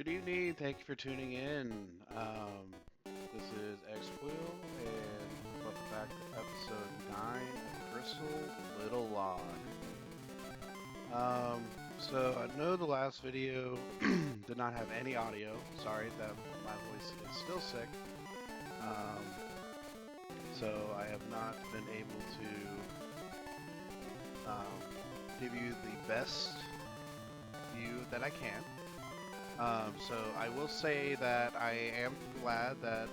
Good evening. Thank you for tuning in. This is X Quill, and welcome back to episode 9 of Crystal Little Log. So I know the last video did not have any audio. Sorry that my voice is still sick. Um, so I have not been able to give you the best view that I can. So I will say that I am glad that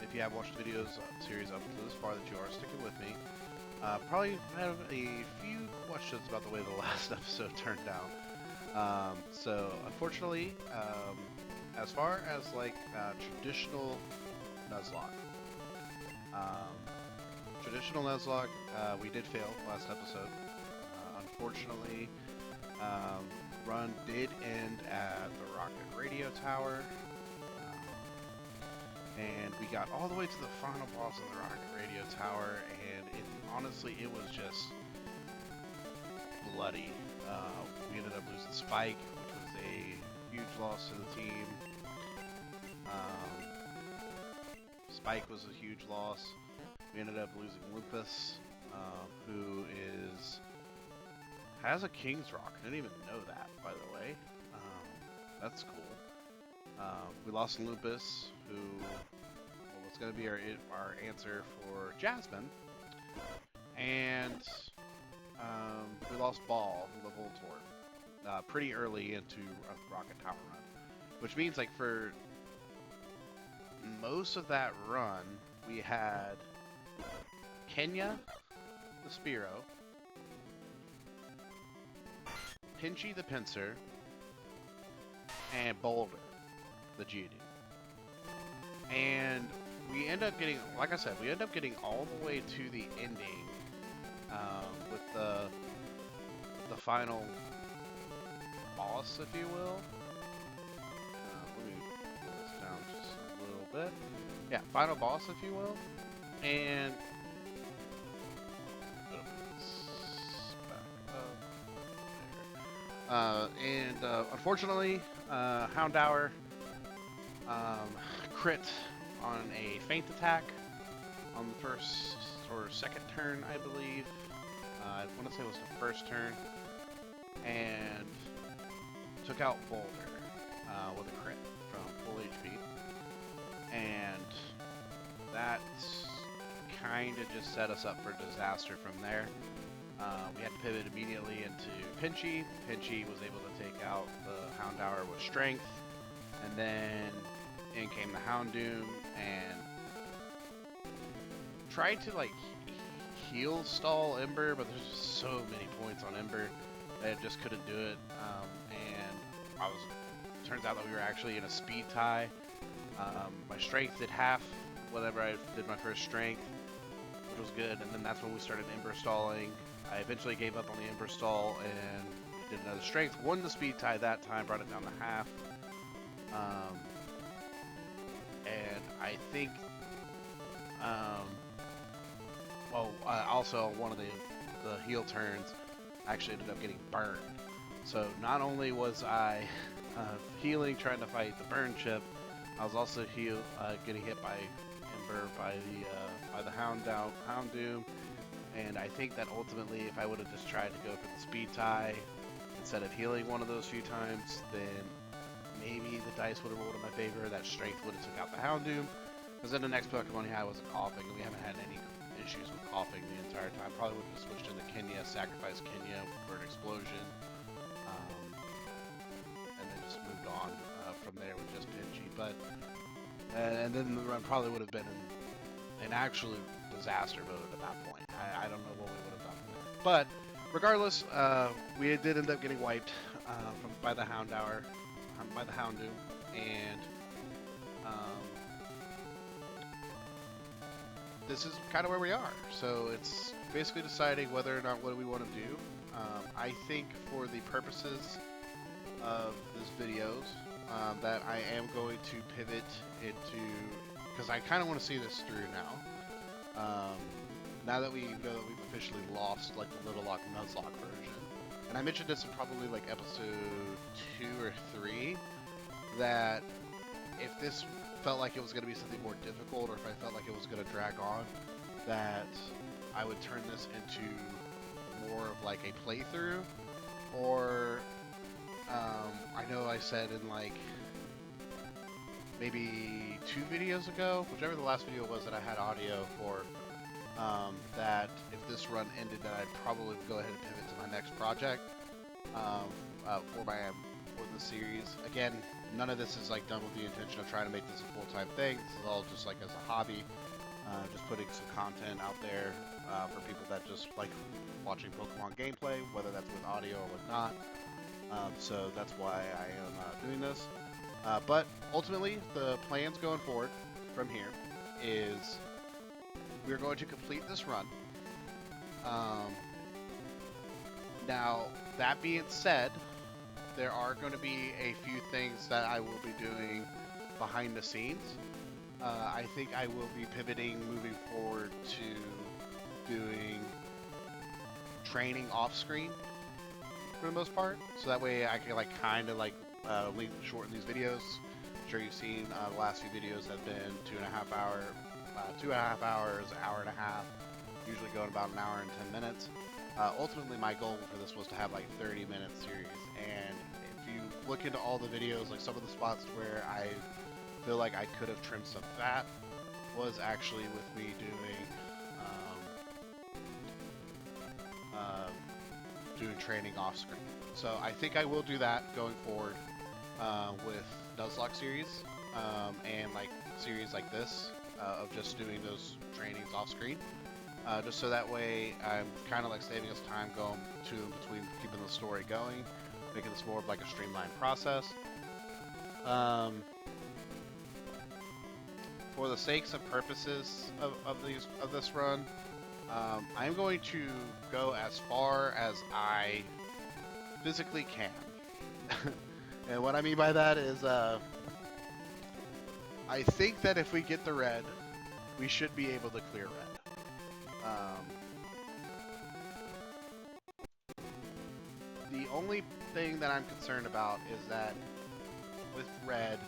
if you have watched the videos series up to this far that you are sticking with me. Probably have a few questions about the way the last episode turned out. So unfortunately, as far as like traditional Nuzlock, um, we did fail last episode. Unfortunately. Run did end at the rocket radio tower, and we got all the way to the final boss of the rocket radio tower, and honestly it was just bloody. We ended up losing Spike, which was a huge loss to the team. Spike was a huge loss. We ended up losing Lupus, who has a King's Rock. I didn't even know that, by the way. That's cool. We lost Lupus, who was going to be our answer for Jasmine. And we lost Ball, the Voltorb, pretty early into a Rocket Tower run. Which means, like, for most of that run, we had Kenya, the Spearow, Pinchy the Pinsir, and Boulder the Geodude. And we end up getting, like I said, we end up getting all the way to the ending with the final boss, if you will. Let me pull this down just a little bit. Yeah, final boss, if you will. And unfortunately, Houndour crit on a feint attack on the first or second turn, I believe. I want to say it was the first turn, and took out Boulder with a crit from full HP, and that kind of just set us up for disaster from there. We had to pivot immediately into Pinchy. Pinchy was able to take out the Houndour with Strength, and then in came the Houndoom and tried to like heal stall Ember, but there's just so many points on Ember that I just couldn't do it. And turns out that we were actually in a speed tie. My Strength did half whenever I did my first Strength, which was good, and then that's when we started Ember stalling. I eventually gave up on the Ember stall and did another Strength, won the speed tie that time, brought it down to half. And I think, also one of the heal turns actually ended up getting burned. So not only was I healing, trying to fight the burn chip, I was also getting hit by Ember by the Houndoom. And I think that ultimately, if I would have just tried to go for the speed tie instead of healing one of those few times, then maybe the dice would have rolled in my favor. That Strength would have took out the Houndoom. Because then the next Pokemon he had was a Coughing, and we haven't had any issues with Coughing the entire time. Probably would have switched into Kenya, sacrificed Kenya for an explosion, and then just moved on from there with just Pinchy. But and then the run probably would have been an absolute disaster mode at that point. I don't know what we would have done from there. But regardless, we did end up getting wiped by the Houndour, by the Houndoom, and this is kind of where we are. So it's basically deciding whether or not what we want to do. I think for the purposes of this videos, that I am going to pivot into, because I kind of want to see this through now. Now that we know that we've officially lost like the Little Lock Nuzlock version, and I mentioned this in probably like episode 2 or 3, that if this felt like it was going to be something more difficult, or if I felt like it was going to drag on, that I would turn this into more of like a playthrough, or I know I said in like maybe 2 videos ago, whichever the last video was that I had audio for, that if this run ended, that I'd probably go ahead and pivot to my next project for the series. Again, none of this is like done with the intention of trying to make this a full-time thing. This is all just like as a hobby, just putting some content out there for people that just like watching Pokemon gameplay, whether that's with audio or whatnot. So that's why I am doing this. But ultimately, the plans going forward from here is we're going to complete this run. Now, that being said, there are going to be a few things that I will be doing behind the scenes. I think I will be pivoting moving forward to doing training off screen for the most part, so that way I can like kind of like shorten these videos. I'm sure you've seen the last few videos have been 2.5 hours, hour and a half, usually going about an hour and 10 minutes. Ultimately, my goal for this was to have like 30-minute series, and if you look into all the videos, like some of the spots where I feel like I could have trimmed some fat was actually with me doing training off screen. So I think I will do that going forward with Nuzlock series and like series like this of just doing those trainings off screen. Just so that way I'm kind of like saving us time going between keeping the story going, making this more of like a streamlined process. For the sakes and purposes of this run, I'm going to go as far as I physically can. And what I mean by that is, I think that if we get the red, we should be able to clear red. The only thing that I'm concerned about is that with red,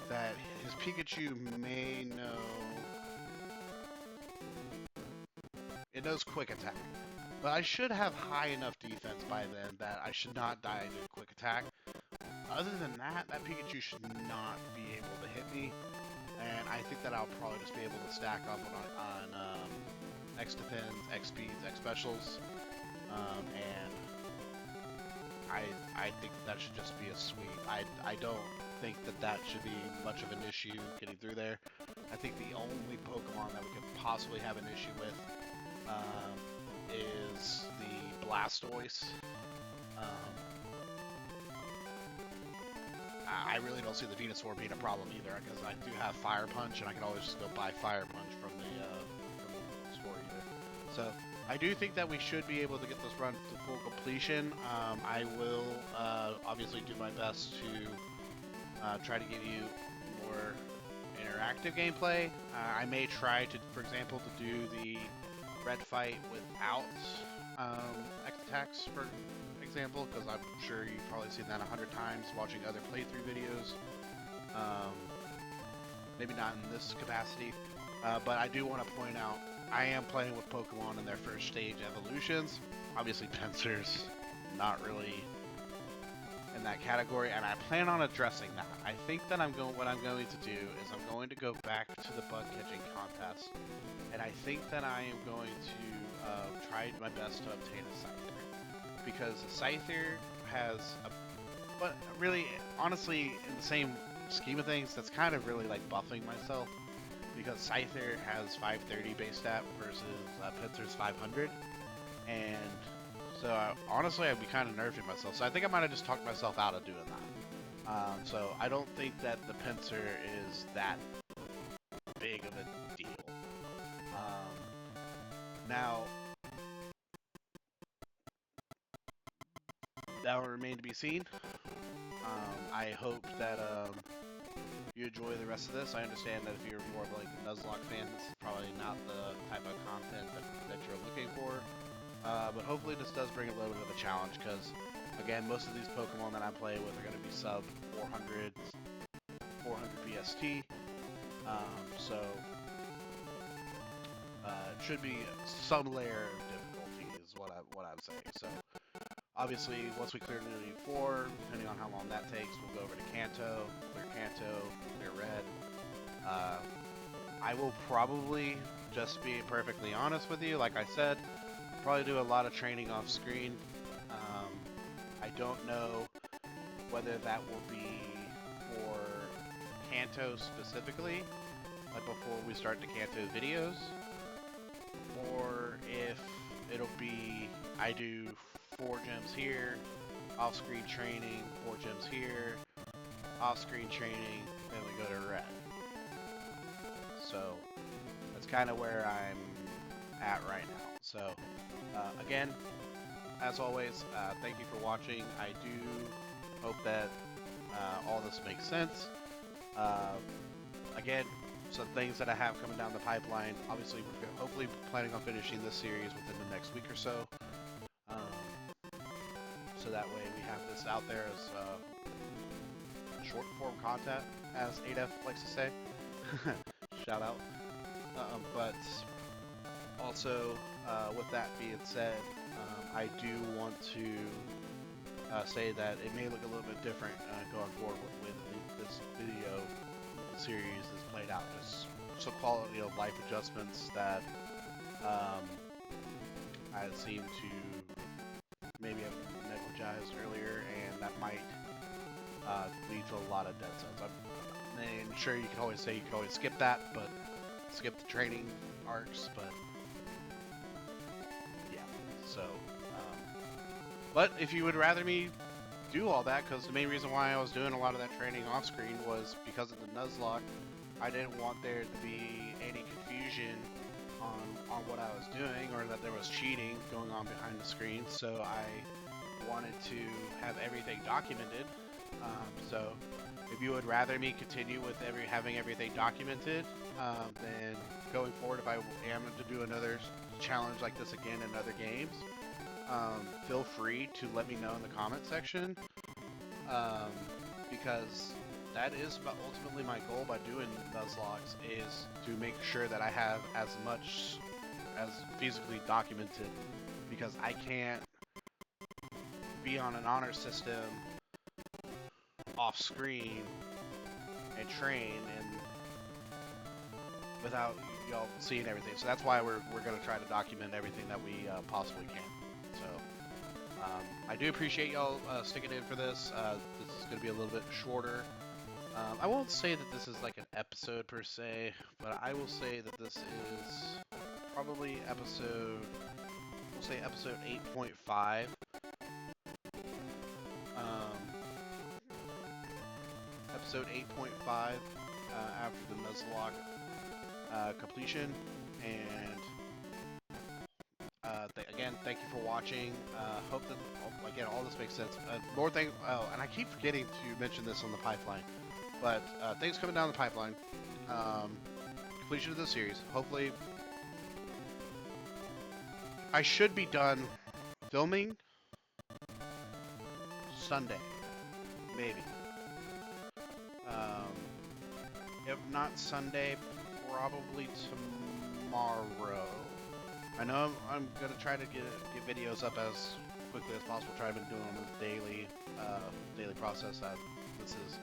that his Pikachu may know... It knows Quick Attack. But I should have high enough defense by then that I should not die to Quick Attack. Other than that, that Pikachu should not be able to hit me. And I think that I'll probably just be able to stack up on X Defense, X Speeds, X Specials. And I think that should just be a sweep. I don't think that should be much of an issue getting through there. I think the only Pokemon that we could possibly have an issue with is the Blastoise. I really don't see the Venusaur being a problem either, because I do have Fire Punch, and I can always just go buy Fire Punch from the store either. So I do think that we should be able to get this run to full completion. I will obviously do my best to try to give you more interactive gameplay. I may try to, for example, to do the red fight without X attacks, for example, because I'm sure you've probably seen that 100 times watching other playthrough videos. Maybe not in this capacity, but I do want to point out I am playing with Pokemon in their first stage evolutions. Obviously, Pinsir's not really in that category, and I plan on addressing that. I think that what I'm going to do is I'm going to go back to the bug catching contest, and I think that I am going to try my best to obtain a Scyther, because a Scyther has but really, honestly, in the same scheme of things, that's kind of really like buffing myself, because Scyther has 530 base stat versus Pinsir's 500, and so honestly, I'd be kind of nerfing myself. So I think I might have just talked myself out of doing that. So I don't think that the Pinsir is that big of a deal. Now, that will remain to be seen. I hope that you enjoy the rest of this. I understand that if you're more of like a Nuzlock fan, this is probably not the type of content that you're looking for. But hopefully this does bring a little bit of a challenge, because Again, most of these Pokemon that I play with are going to be sub 400 BST. So it should be some layer of difficulty is what I'm saying. So obviously, once we clear Nuzlock 4, depending on how long that takes, we'll go over to Kanto, clear Red. I will probably, just being perfectly honest with you, like I said, probably do a lot of training off screen. I don't know whether that will be for Kanto specifically, like before we start the Kanto videos, or if it'll be I do 4 gyms here, off-screen training, 4 gyms here, off-screen training, then we go to Red. So that's kind of where I'm at right now. So again, as always, thank you for watching. I do hope that all this makes sense. Again, some things that I have coming down the pipeline. Obviously, we're hopefully planning on finishing this series within the next week or so. So that way we have this out there as short form content, as ADEF likes to say. Shout out. But also, with that being said, I do want to say that it may look a little bit different going forward with this video series is played out. Just some quality of life adjustments that I seem to maybe have negligized earlier, and that might lead to a lot of dead zones. I'm sure you can always say you can always skip that, but skip the training arcs, but yeah. So, but if you would rather me do all that, because the main reason why I was doing a lot of that training off screen was because of the Nuzlock. I didn't want there to be any confusion on what I was doing, or that there was cheating going on behind the screen, so I wanted to have everything documented. So if you would rather me continue with having everything documented, then going forward, if I am to do another challenge like this again in other games, feel free to let me know in the comment section, because that is ultimately my goal by doing Nuzlocks, is to make sure that I have as much as physically documented, because I can't be on an honor system off screen and train and without y'all seeing everything. So that's why we're going to try to document everything that we possibly can. So I do appreciate y'all sticking in for this. This is going to be a little bit shorter. I won't say that this is like an episode per se, but I will say that this is probably episode 8.5. Episode 8.5 after the Nuzlock completion, and again, thank you for watching. Hope that again all this makes sense. More thing. Oh, and I keep forgetting to mention this on the pipeline, but things coming down the pipeline. Completion of the series. Hopefully, I should be done filming Sunday, maybe. If not Sunday, probably tomorrow. I know I'm gonna try to get videos up as quickly as possible. Try to do them as daily process. This is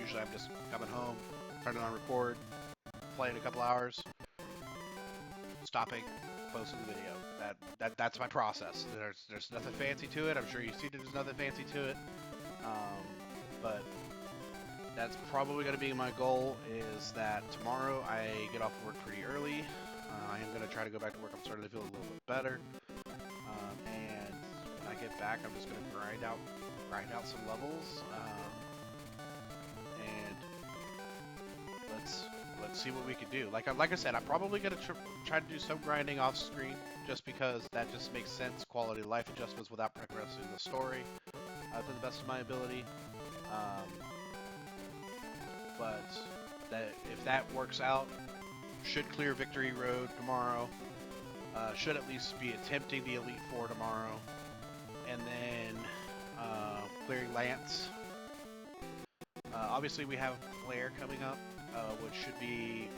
usually I'm just coming home, turning on record, playing a couple hours, stopping, posting the video. That's my process. There's nothing fancy to it. I'm sure you see there's nothing fancy to it. But that's probably going to be my goal, is that tomorrow I get off work pretty early. I am going to try to go back to work. I'm starting to feel a little bit better. And when I get back, I'm just going to grind out some levels. And let's see what we can do. Like I said, I'm probably going to try to do some grinding off screen, just because that just makes sense. Quality of life adjustments without progressing the story to the best of my ability. But if that works out, should clear Victory Road tomorrow. Should at least be attempting the Elite Four tomorrow. and then clearing Lance. Obviously, we have Claire coming up, which should be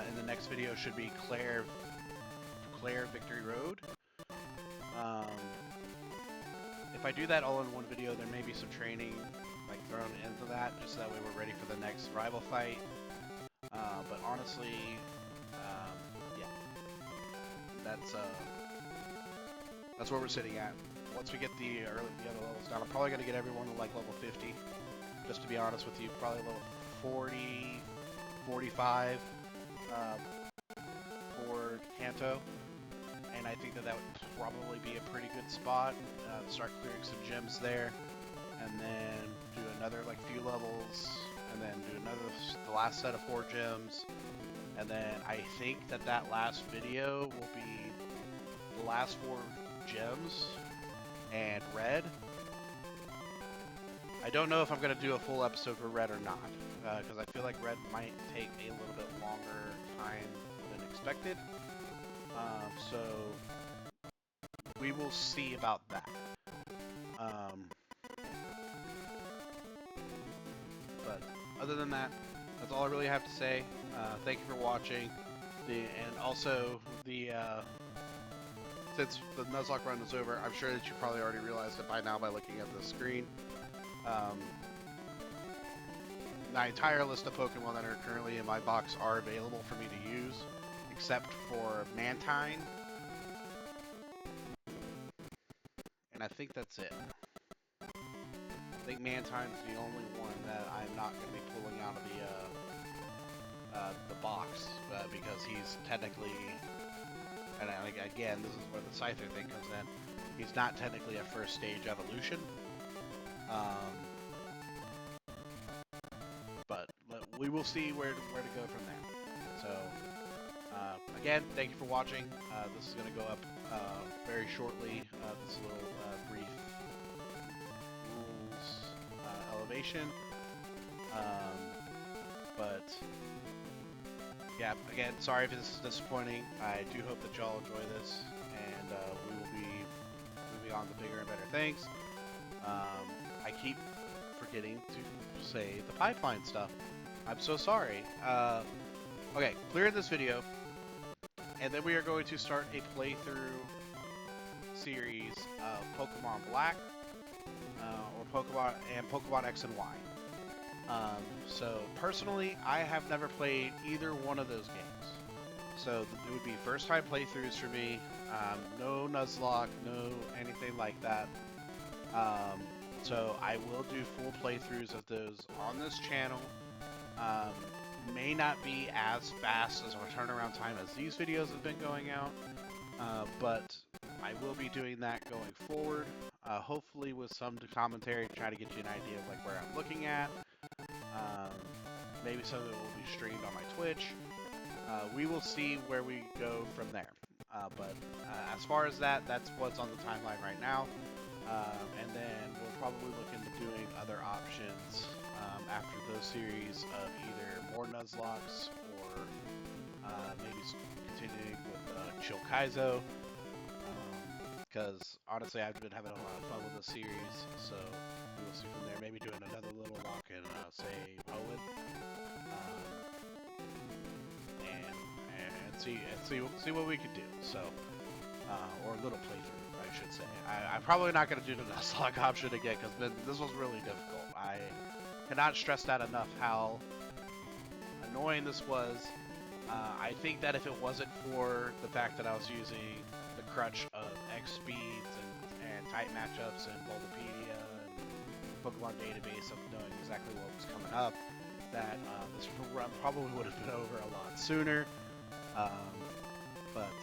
in the next video. Should be Claire Victory Road. If I do that all in one video, there may be some training like thrown into that, just so that way we're ready for the next rival fight. But honestly, yeah, that's where we're sitting at. Once we get the other levels down, I'm probably gonna get everyone to like level 50. Just to be honest with you, probably level 40, 45 for Kanto. And I think that would probably be a pretty good spot to start clearing some gems there, and then do another like few levels, and then do the last set of 4 gems, and then I think that last video will be the last 4 gems and red. I don't know if I'm going to do a full episode for red or not, because I feel like red might take a little bit longer time than expected. So we will see about that. But other than that, that's all I really have to say. Thank you for watching. And also since the Nuzlock run is over, I'm sure that you probably already realized it by now by looking at the screen. My entire list of Pokemon that are currently in my box are available for me to use, except for Mantine. And I think that's it. I think Mantine's the only one that I'm not going to be pulling out of the box, because he's technically, and again, this is where the Scyther thing comes in, he's not technically a first stage evolution. But we will see where to go from there. So, again, thank you for watching. This is going to go up very shortly. This little brief rules elevation. But yeah, again, sorry if this is disappointing. I do hope that y'all enjoy this, and we will be moving on to bigger and better things. I keep forgetting to say the pipeline stuff. I'm so sorry. Okay, clear this video, and then we are going to start a playthrough series of Pokemon Black, or Pokemon X and Y. So personally, I have never played either one of those games. So it would be first time playthroughs for me. No Nuzlock, no anything like that. So I will do full playthroughs of those on this channel. May not be as fast as our turnaround time as these videos have been going out, but I will be doing that going forward. Hopefully with some commentary to try to get you an idea of like where I'm looking at. Maybe some of it will be streamed on my Twitch. We will see where we go from there. But as far as that's what's on the timeline right now. And then we'll probably look into doing other options after those series of either more Nuzlocks or maybe continuing with Chill Kaizo. Because honestly, I've been having a lot of fun with the series, so we will see from there. Maybe doing another little lock in, say, Owen, and see what we could do. So, or a little playthrough, I should say. I'm probably not going to do the Nuzlocke option again, because this was really difficult. I cannot stress that enough how annoying this was. I think that if it wasn't for the fact that I was using the crutch of X speeds and tight matchups and Bulbapedia and Pokemon database of knowing exactly what was coming up, that this run probably would have been over a lot sooner. But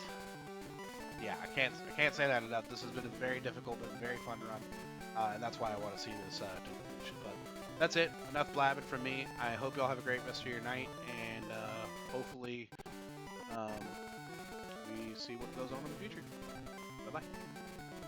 yeah, I can't say that enough. This has been a very difficult but very fun run, and that's why I want to see this to conclusion. But that's it. Enough blabbing from me. I hope y'all have a great rest of your night, and hopefully we see what goes on in the future. Bye-bye.